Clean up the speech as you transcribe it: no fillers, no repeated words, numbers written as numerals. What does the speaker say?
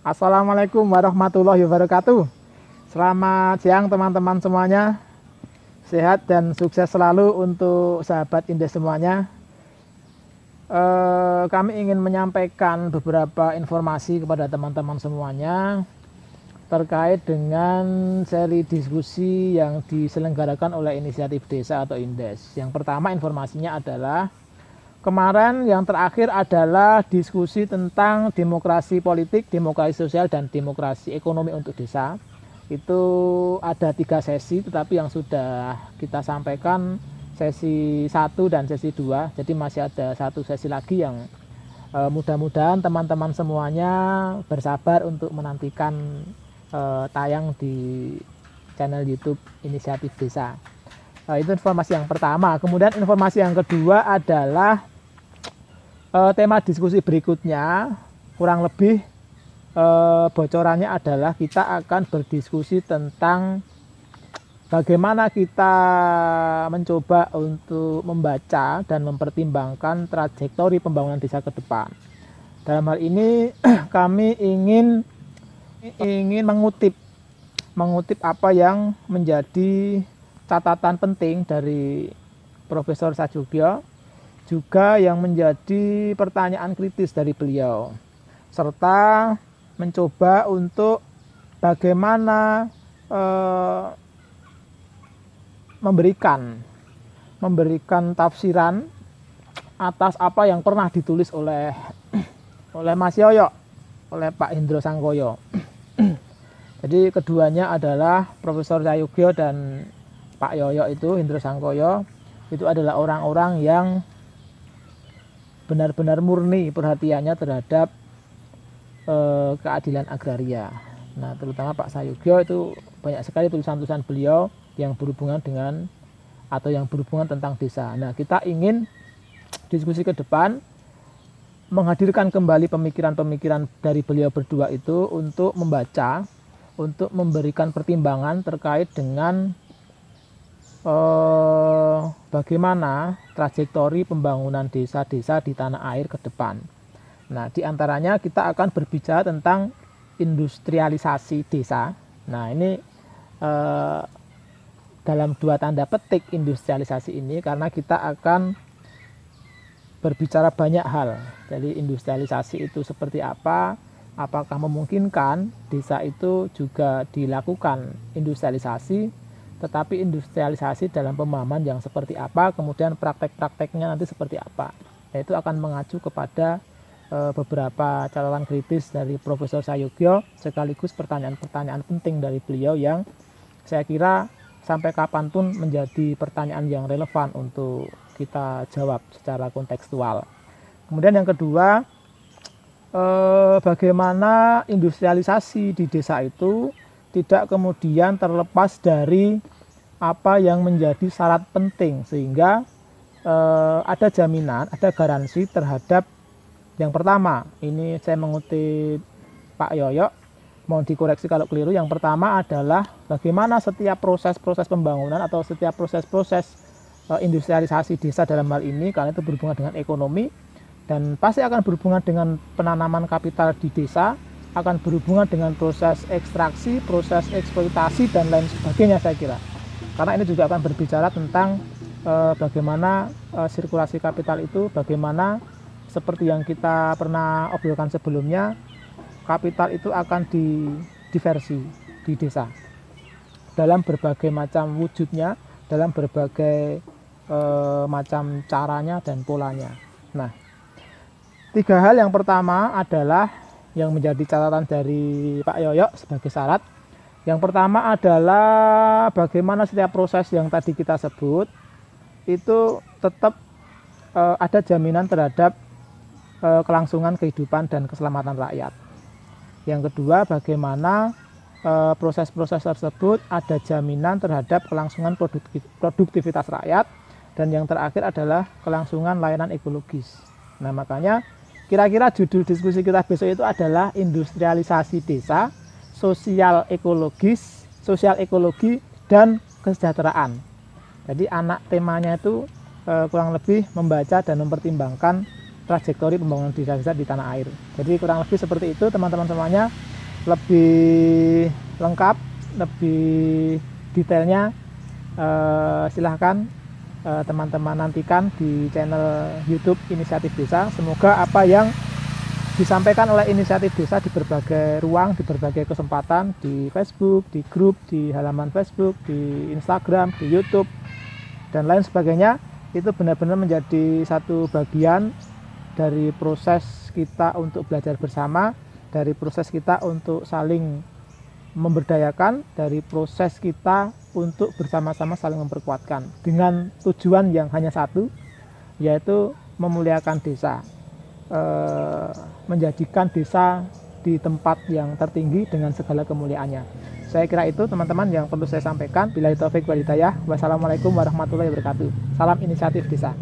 Assalamualaikum warahmatullahi wabarakatuh. Selamat siang teman-teman semuanya. Sehat dan sukses selalu untuk sahabat Indes semuanya. Kami ingin menyampaikan beberapa informasi kepada teman-teman semuanya terkait dengan seri diskusi yang diselenggarakan oleh Inisiatif Desa atau Indes. Yang pertama informasinya adalah kemarin yang terakhir adalah diskusi tentang demokrasi politik, demokrasi sosial, dan demokrasi ekonomi untuk desa. Itu ada 3 sesi, tetapi yang sudah kita sampaikan sesi 1 dan sesi 2. Jadi masih ada 1 sesi lagi yang mudah-mudahan teman-teman semuanya bersabar untuk menantikan tayang di channel YouTube Inisiatif Desa. Itu informasi yang pertama. Kemudian informasi yang kedua adalah tema diskusi berikutnya, kurang lebih bocorannya adalah kita akan berdiskusi tentang bagaimana kita mencoba untuk membaca dan mempertimbangkan trajektori pembangunan desa ke depan. Dalam hal ini kami ingin mengutip apa yang menjadi catatan penting dari Profesor Sajogyo, juga yang menjadi pertanyaan kritis dari beliau, serta mencoba untuk bagaimana memberikan tafsiran atas apa yang pernah ditulis oleh Mas Yoyo, oleh Pak Hendro Sangkoyo. Jadi keduanya adalah Profesor Sajogyo dan Pak Yoyo itu, Hendro Sangkoyo, itu adalah orang-orang yang benar-benar murni perhatiannya terhadap keadilan agraria. Nah, terutama Pak Sajogyo itu banyak sekali tulisan-tulisan beliau yang berhubungan dengan atau yang berhubungan tentang desa. Nah, kita ingin diskusi ke depan menghadirkan kembali pemikiran-pemikiran dari beliau berdua itu untuk membaca, untuk memberikan pertimbangan terkait dengan bagaimana trajektori pembangunan desa-desa di tanah air ke depan. Nah, diantaranya kita akan berbicara tentang industrialisasi desa. Nah, ini dalam 2 tanda petik industrialisasi ini, karena kita akan berbicara banyak hal. Jadi industrialisasi itu seperti apa, apakah memungkinkan desa itu juga dilakukan industrialisasi, tetapi industrialisasi dalam pemahaman yang seperti apa, kemudian praktek-prakteknya nanti seperti apa. Nah, itu akan mengacu kepada beberapa catatan kritis dari Profesor Sajogyo, sekaligus pertanyaan-pertanyaan penting dari beliau yang saya kira sampai kapanpun menjadi pertanyaan yang relevan untuk kita jawab secara kontekstual. Kemudian yang kedua, bagaimana industrialisasi di desa itu tidak kemudian terlepas dari apa yang menjadi syarat penting, sehingga ada jaminan, ada garansi terhadap yang pertama. Ini saya mengutip Pak Yoyo, mohon dikoreksi kalau keliru. Yang pertama adalah bagaimana setiap proses-proses pembangunan atau setiap proses-proses industrialisasi desa dalam hal ini, karena itu berhubungan dengan ekonomi dan pasti akan berhubungan dengan penanaman kapital di desa, akan berhubungan dengan proses ekstraksi, proses eksploitasi, dan lain sebagainya saya kira. Karena ini juga akan berbicara tentang bagaimana sirkulasi kapital itu, bagaimana seperti yang kita pernah obrolkan sebelumnya, kapital itu akan diversi di desa dalam berbagai macam wujudnya, dalam berbagai macam caranya dan polanya. Nah, 3 hal yang pertama adalah yang menjadi catatan dari Pak Yoyo sebagai syarat. Yang pertama adalah bagaimana setiap proses yang tadi kita sebut itu tetap ada jaminan terhadap kelangsungan kehidupan dan keselamatan rakyat. Yang kedua, bagaimana proses-proses tersebut ada jaminan terhadap kelangsungan produktivitas rakyat. Dan yang terakhir adalah kelangsungan layanan ekologis. Nah, makanya kira-kira judul diskusi kita besok itu adalah industrialisasi desa, sosial ekologi, dan kesejahteraan. Jadi anak temanya itu kurang lebih membaca dan mempertimbangkan trajektori pembangunan desa-desa di tanah air. Jadi kurang lebih seperti itu teman-teman semuanya. lebih lengkap, lebih detailnya silahkan teman-teman nantikan di channel YouTube Inisiatif Desa. Semoga apa yang disampaikan oleh Inisiatif Desa di berbagai ruang, di berbagai kesempatan, di Facebook, di grup, di halaman Facebook, di Instagram, di YouTube, dan lain sebagainya, itu benar-benar menjadi satu bagian dari proses kita untuk belajar bersama, dari proses kita untuk saling memberdayakan, dari proses kita untuk bersama-sama saling memperkuatkan dengan tujuan yang hanya satu, yaitu memuliakan desa, menjadikan desa di tempat yang tertinggi dengan segala kemuliaannya. Saya kira itu teman-teman yang perlu saya sampaikan. Billahi taufik wal hidayah. Wassalamualaikum warahmatullahi wabarakatuh. Salam Inisiatif Desa.